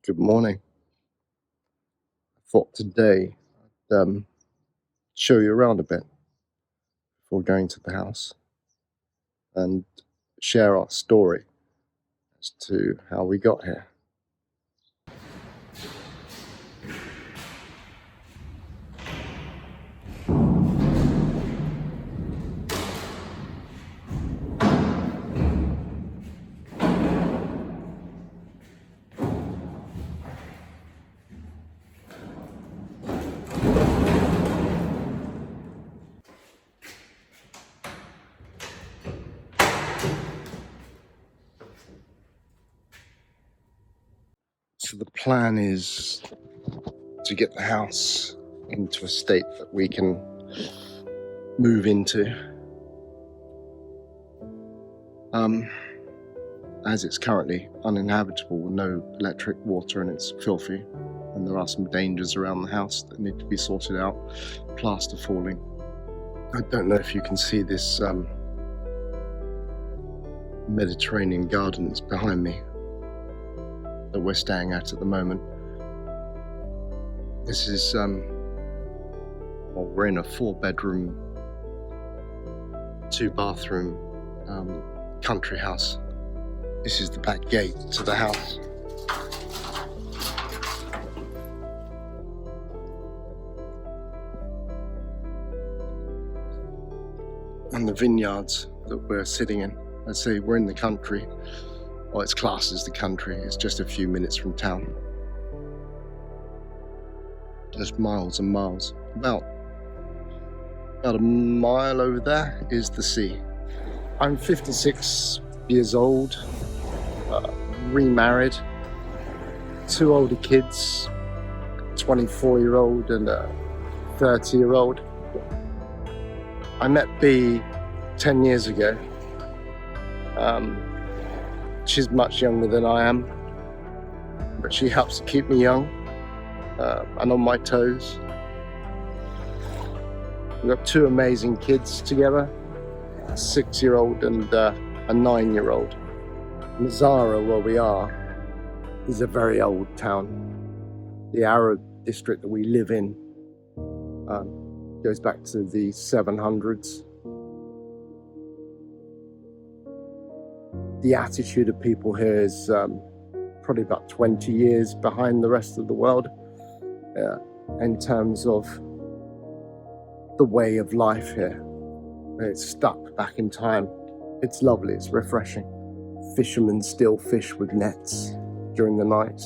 Good morning. I thought today I'd show you around a bit before going to the house and share our story as to how we got here. So the plan is to get the house into a state that we can move into. As it's currently uninhabitable with no electric, water, and it's filthy, and there are some dangers around the house that need to be sorted out, plaster falling. I don't know if you can see this Mediterranean garden that's behind me that we're staying at the moment. This is, well, we're in a 4-bedroom, 2-bathroom country house. This is the back gate to the house. And the vineyards that we're sitting in. Let's say we're in the country. Well, it's classed as the country. It's just a few minutes from town. Just miles and miles. About a mile over there is the sea. I'm 56 years old, remarried, 2 older kids, a 24-year-old and a 30-year-old. I met B 10 years ago. She's much younger than I am, but she helps to keep me young and on my toes. We've got 2 amazing kids together, a 6-year-old and a 9-year-old. Mazara, where we are, is a very old town. The Arab district that we live in goes back to the 700s. The attitude of people here is probably about 20 years behind the rest of the world in terms of the way of life here. It's stuck back in time. It's lovely, it's refreshing. Fishermen still fish with nets during the night,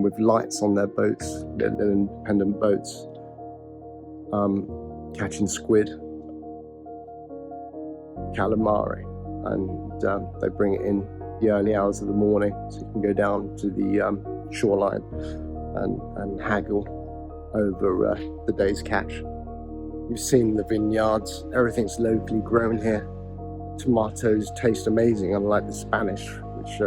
with lights on their boats, their independent boats, catching squid, calamari, and they bring it in the early hours of the morning, so you can go down to the shoreline and haggle over the day's catch. You've seen the vineyards, everything's locally grown here. Tomatoes taste amazing, unlike the Spanish, which,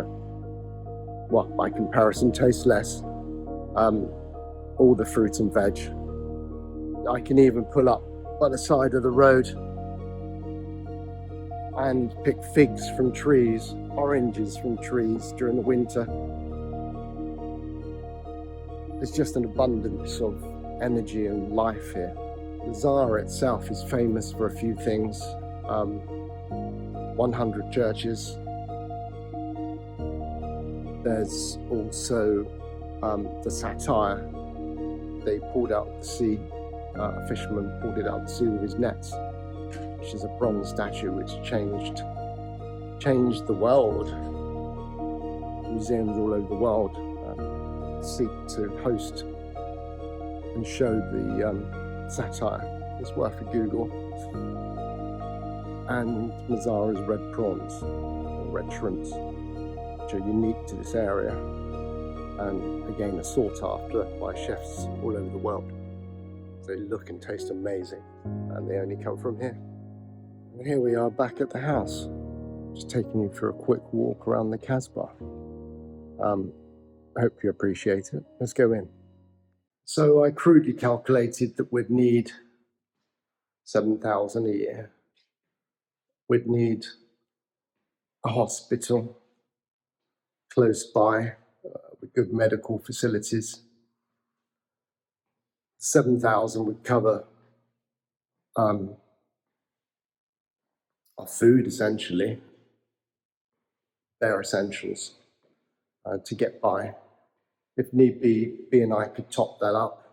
well, by comparison, taste less. All the fruit and veg. I can even pull up by the side of the road and pick figs from trees, oranges from trees during the winter. There's just an abundance of energy and life here. The Zara itself is famous for a few things. 100 churches. There's also the satire. They pulled out the sea, a fisherman pulled it out the sea with his nets, which is a bronze statue which changed the world. Museums all over the world seek to host and show the satire. It's worth a Google. And Mazara's red prawns, or red shrimps, which are unique to this area, and again are sought after by chefs all over the world. They look and taste amazing, and they only come from here. And here we are back at the house, just taking you for a quick walk around the Kasbah. I hope you appreciate it. Let's go in. So I crudely calculated that we'd need 7,000 a year. We'd need a hospital close by, with good medical facilities. 7,000 would cover our food, essentially, bare essentials to get by. If need be, B and I could top that up.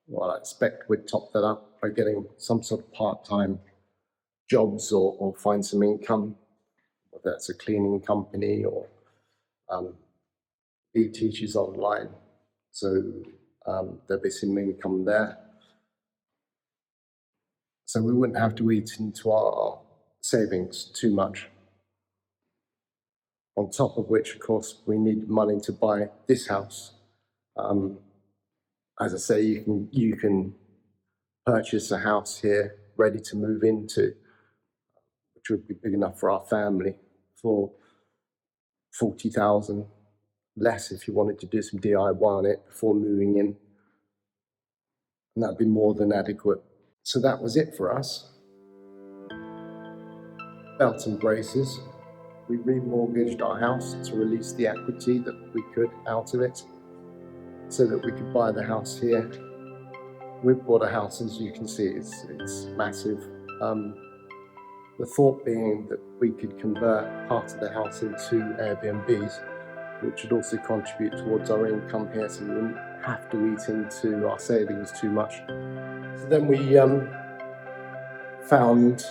Well, I expect we'd top that up by getting some sort of part-time jobs or find some income, whether that's a cleaning company or B teaches online. So there'd be some income there. So we wouldn't have to eat into our savings too much. On top of which, of course, we need money to buy this house. As I say, you can purchase a house here ready to move into, which would be big enough for our family, for 40,000 less if you wanted to do some DIY on it before moving in. And that'd be more than adequate. So that was it for us. Belt and braces. We remortgaged our house to release the equity that we could out of it so that we could buy the house here. We've bought a house, as you can see, it's massive. The thought being that we could convert part of the house into Airbnbs, which would also contribute towards our income here, so we wouldn't have to eat into our savings too much. So then we found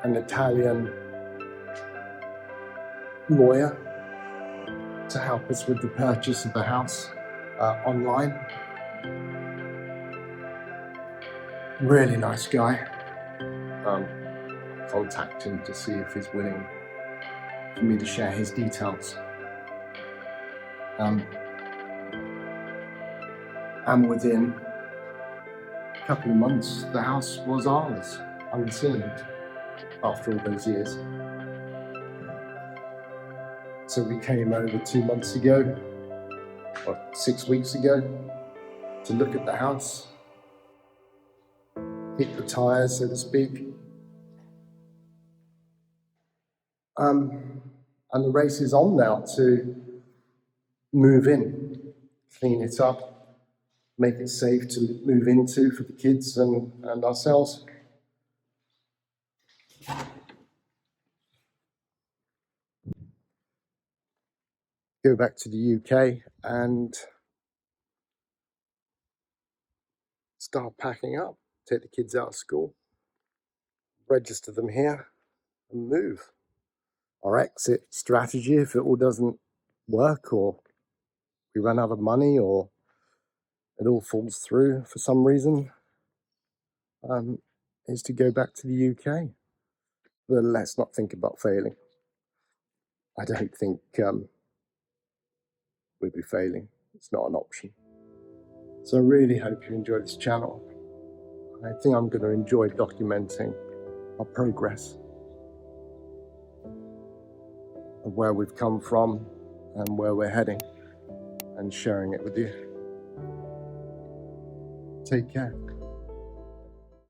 an Italian lawyer to help us with the purchase of the house online. Really nice guy. Contact him to see if he's willing for me to share his details. And within a couple of months, the house was ours, unseen, after all those years. So we came over 2 months ago, or 6 weeks ago, to look at the house, kick the tires, so to speak. And the race is on now to move in, clean it up, make it safe to move into for the kids and ourselves. Go back to the UK and start packing up, take the kids out of school, register them here and move. Our exit strategy, if it all doesn't work or we run out of money or it all falls through for some reason, is to go back to the UK. But let's not think about failing. I don't think we'll be failing. It's not an option. So I really hope you enjoy this channel. I think I'm going to enjoy documenting our progress of where we've come from and where we're heading and sharing it with you. Take care.